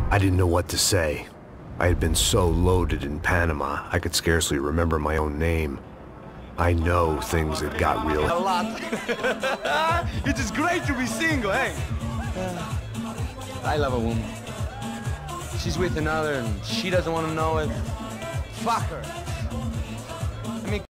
I didn't know what to say. I had been so loaded in Panama, I could scarcely remember my own name. I know things had got real. A lot. It is great to be single, eh? I love a woman. She's with another and she doesn't want to know it. Fuck her. I mean...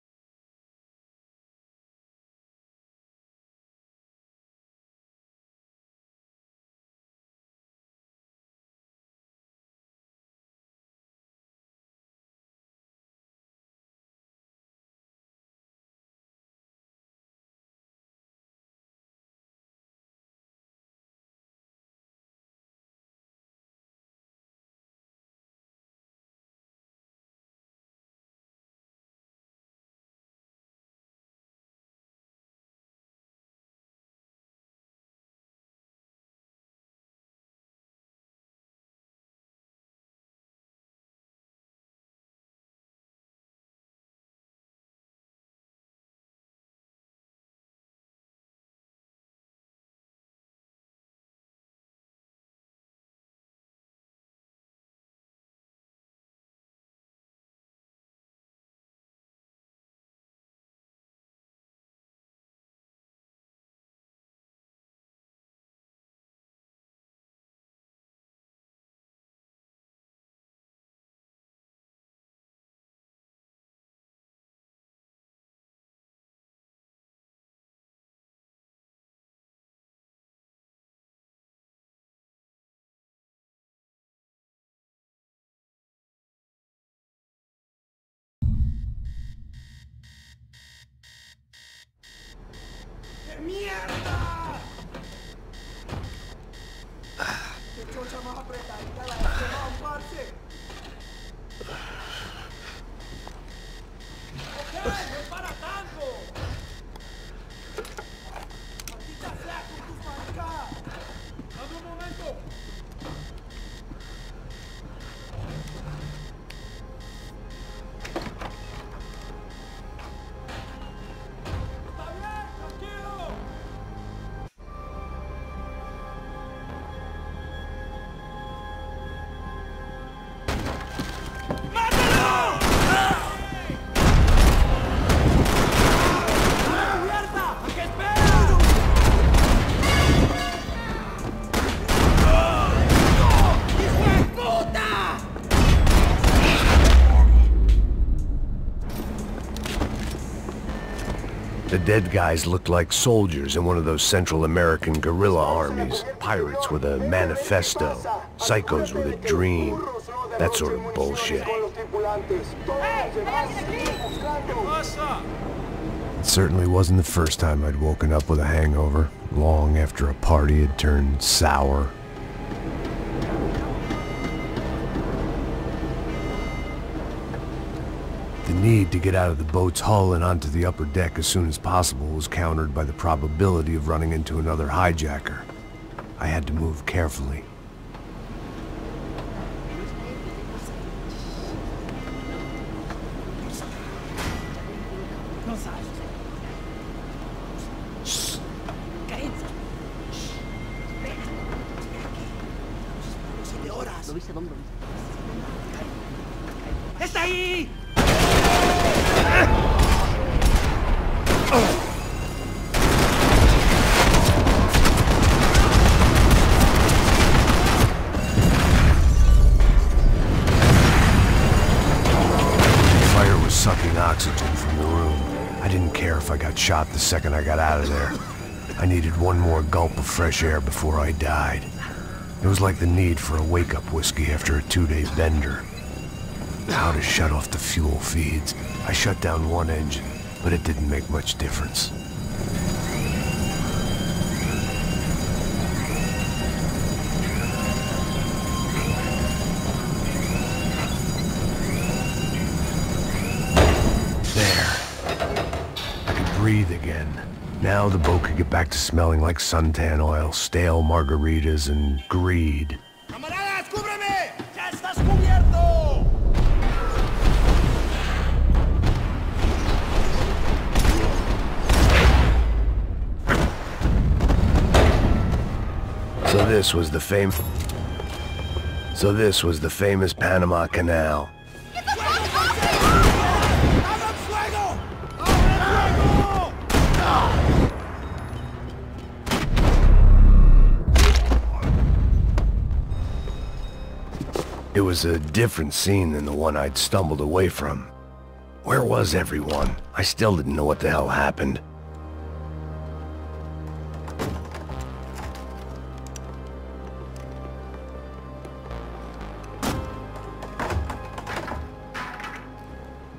¡Mierda! ¡Qué chocha más apretadita la de man, parce! ¡Ok! ¡No es para tanto! ¡Maldita sea con tus maricadas! ¡Dame un momento! The dead guys looked like soldiers in one of those Central American guerrilla armies. Pirates with a manifesto. Psychos with a dream. That sort of bullshit. It certainly wasn't the first time I'd woken up with a hangover, long after a party had turned sour. The need to get out of the boat's hull and onto the upper deck as soon as possible was countered by the probability of running into another hijacker. I had to move carefully. ¡Está ahí! Fire was sucking oxygen from the room. I didn't care if I got shot the second I got out of there. I needed one more gulp of fresh air before I died. It was like the need for a wake-up whiskey after a 2-day bender. How to shut off the fuel feeds. I shut down one engine, but it didn't make much difference. Breathe again. Now the boat could get back to smelling like suntan oil, stale margaritas, and greed. ¡Camaradas, cúbreme! ¡Ya estás cubierto! So this was the famous... So this was the famous Panama Canal. It was a different scene than the one I'd stumbled away from. Where was everyone? I still didn't know what the hell happened.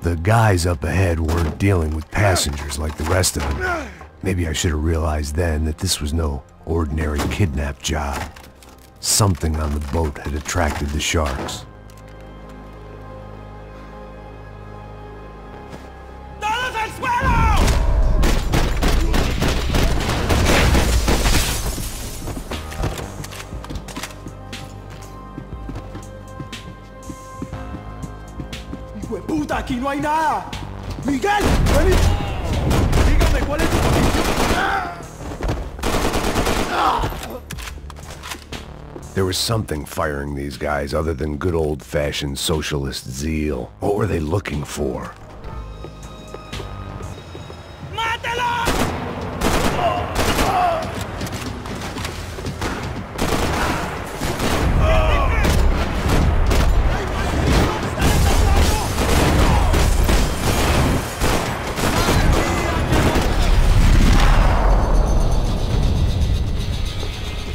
The guys up ahead weren't dealing with passengers like the rest of them. Maybe I should have realized then that this was no ordinary kidnap job. Something on the boat had attracted the sharks. ¡Puta, aquí no hay nada! ¡Miguel! ¡Vení! Dígame, ¿cuál es tu posición? There was something firing these guys other than good old-fashioned socialist zeal. What were they looking for?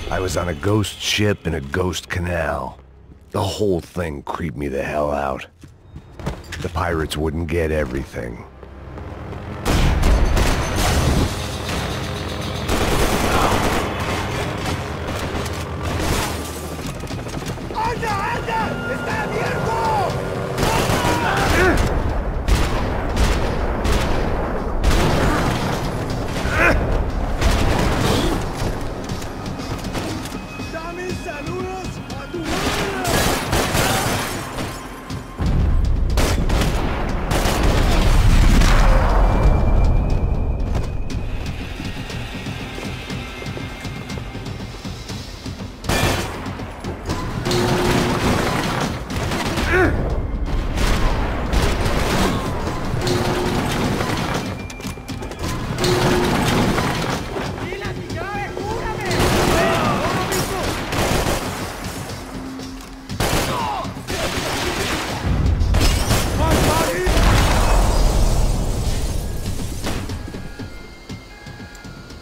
I was on a ghost ship in a ghost canal. The whole thing creeped me the hell out. The pirates wouldn't get everything.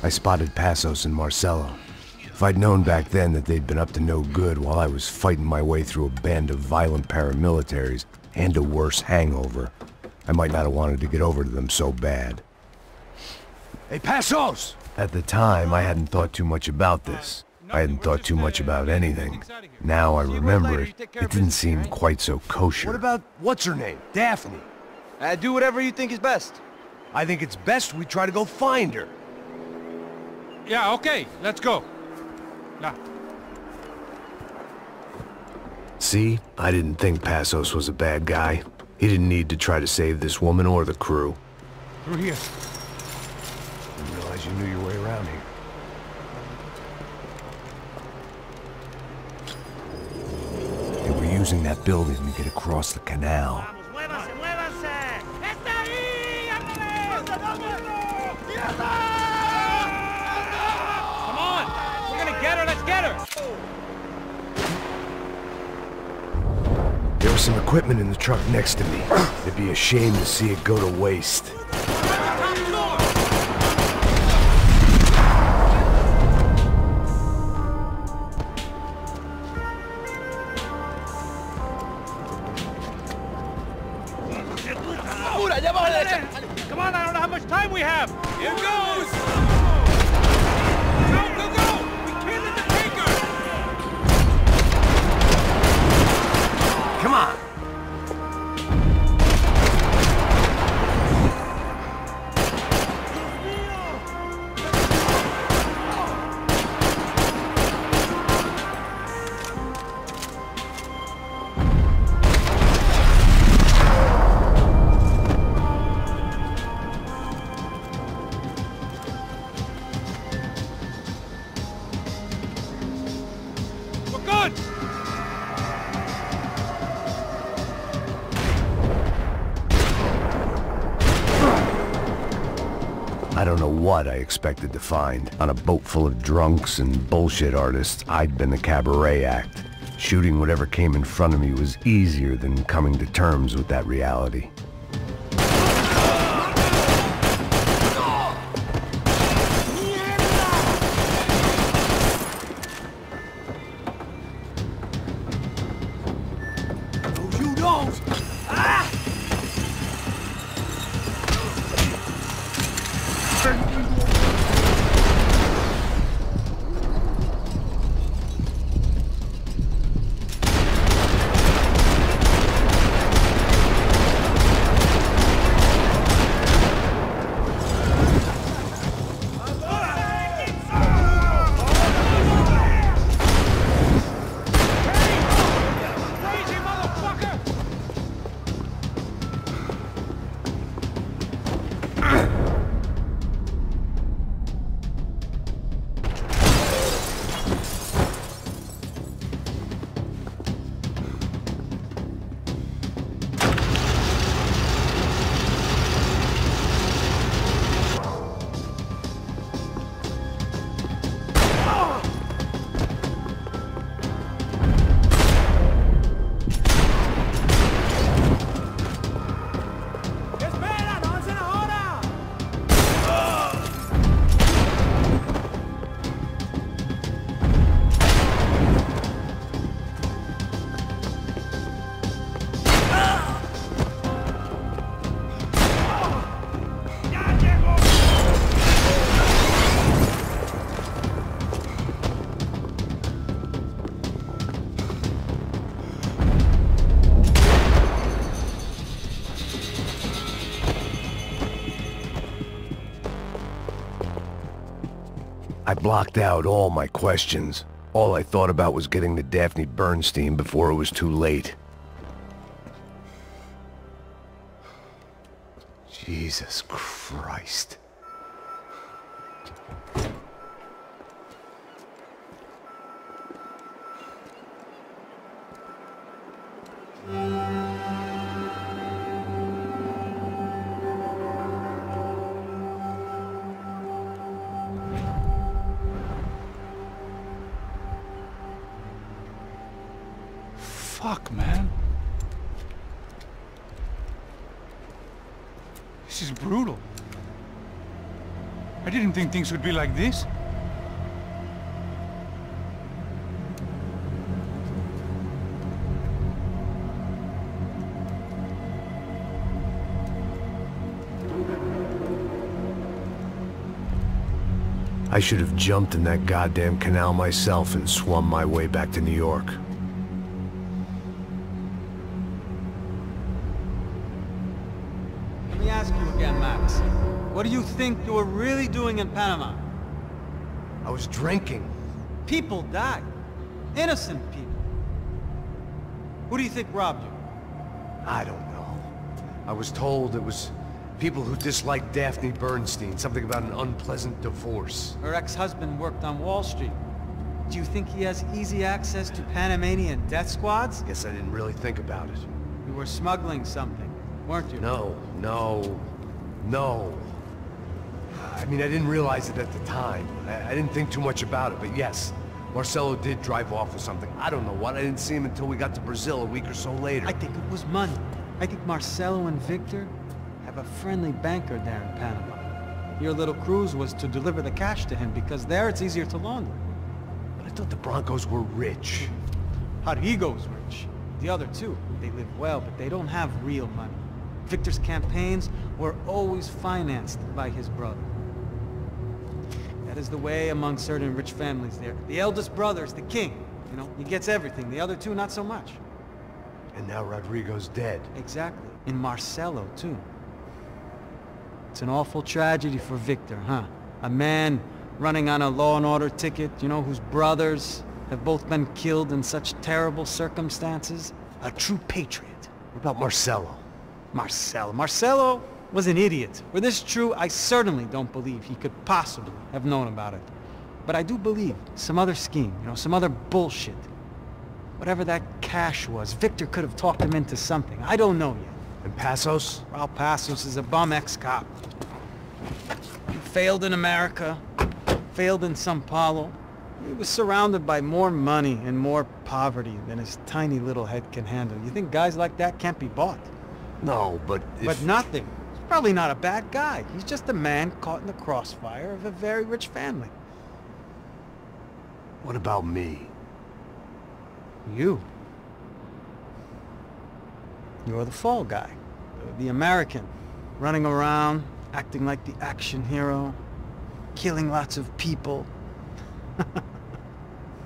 I spotted Passos and Marcelo. If I'd known back then that they'd been up to no good while I was fighting my way through a band of violent paramilitaries and a worse hangover, I might not have wanted to get over to them so bad. Hey, Passos! At the time, I hadn't thought too much about this. I hadn't thought too much about anything. Now I remember it, it didn't seem quite so kosher. What about, what's her name? Daphne. Do whatever you think is best. I think it's best we try to go find her. Yeah, okay, let's go. Yeah. See? I didn't think Passos was a bad guy. He didn't need to try to save this woman or the crew. Through here. Didn't realize you knew your way around here. They were using that building to get across the canal. There was some equipment in the truck next to me. It'd be a shame to see it go to waste. Come on, I don't know how much time we have. Here goes. Go, go, go. We can't let them take her. Come on! don't know what I expected to find. On a boat full of drunks and bullshit artists, I'd been the cabaret act. Shooting whatever came in front of me was easier than coming to terms with that reality. I blocked out all my questions. All I thought about was getting to Daphne Bernstein before it was too late. Jesus Christ. Fuck, man. This is brutal. I didn't think things would be like this. I should have jumped in that goddamn canal myself and swum my way back to New York. Let me ask you again, Max. What do you think you were really doing in Panama? I was drinking. People died. Innocent people. Who do you think robbed you? I don't know. I was told it was people who disliked Daphne Bernstein, something about an unpleasant divorce. Her ex-husband worked on Wall Street. Do you think he has easy access to Panamanian death squads? Guess I didn't really think about it. You were smuggling something, weren't you? No. I mean, I didn't realize it at the time. I didn't think too much about it, but yes, Marcelo did drive off with something. I don't know what. I didn't see him until we got to Brazil a week or so later. I think it was money. I think Marcelo and Victor have a friendly banker there in Panama. Your little cruise was to deliver the cash to him because there it's easier to launder. But I thought the Broncos were rich. Rodrigo's rich. The other two, they live well, but they don't have real money. Victor's campaigns were always financed by his brother. That is the way among certain rich families there. The eldest brother's the king. You know, he gets everything. The other two, not so much. And now Rodrigo's dead. Exactly. And Marcelo, too. It's an awful tragedy for Victor, huh? A man running on a law and order ticket, you know, whose brothers have both been killed in such terrible circumstances. A true patriot. What about Marcelo? Marcelo was an idiot. Were this true, I certainly don't believe he could possibly have known about it. But I do believe some other scheme, you know, some other bullshit. Whatever that cash was, Victor could have talked him into something. I don't know yet. And Passos? Raul Passos is a bum ex-cop. You failed in America, failed in Sao Paulo. He was surrounded by more money and more poverty than his tiny little head can handle. You think guys like that can't be bought? No, but But nothing. He's probably not a bad guy. He's just a man caught in the crossfire of a very rich family. What about me? You. You're the fall guy. The American. Running around, acting like the action hero. Killing lots of people.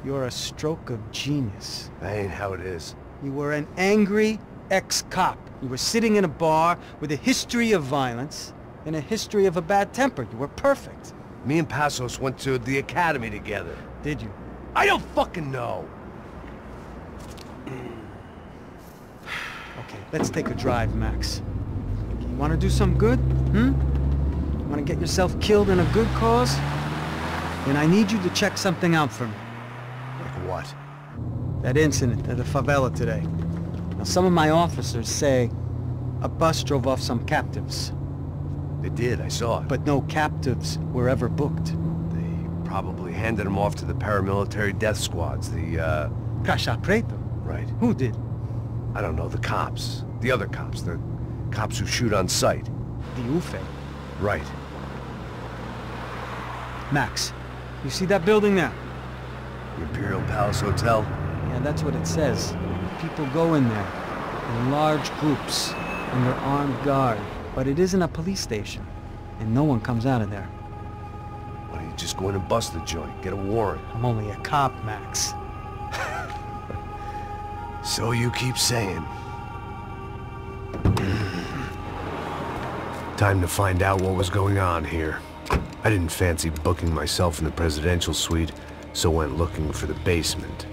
You're a stroke of genius. That ain't how it is. You were an angry ex-cop. You were sitting in a bar with a history of violence and a history of a bad temper. You were perfect. Me and Passos went to the academy together. Did you? I don't fucking know. Okay, let's take a drive, Max. You want to do some good? You want to get yourself killed in a good cause? Then I need you to check something out for me. Like what? That incident at the favela today. Now, some of my officers say a bus drove off some captives. They did, I saw it. But no captives were ever booked. They probably handed them off to the paramilitary death squads, the, Caixa Preto? Right. Who did? I don't know, the cops. The other cops. The cops who shoot on sight. The UFE. Right. Max, you see that building there? The Imperial Palace Hotel? Yeah, that's what it says. People go in there in large groups under armed guard. But it isn't a police station, and no one comes out of there. Why don't you just go in and bust the joint, get a warrant? I'm only a cop, Max. So you keep saying. Time to find out what was going on here. I didn't fancy booking myself in the presidential suite, so went looking for the basement.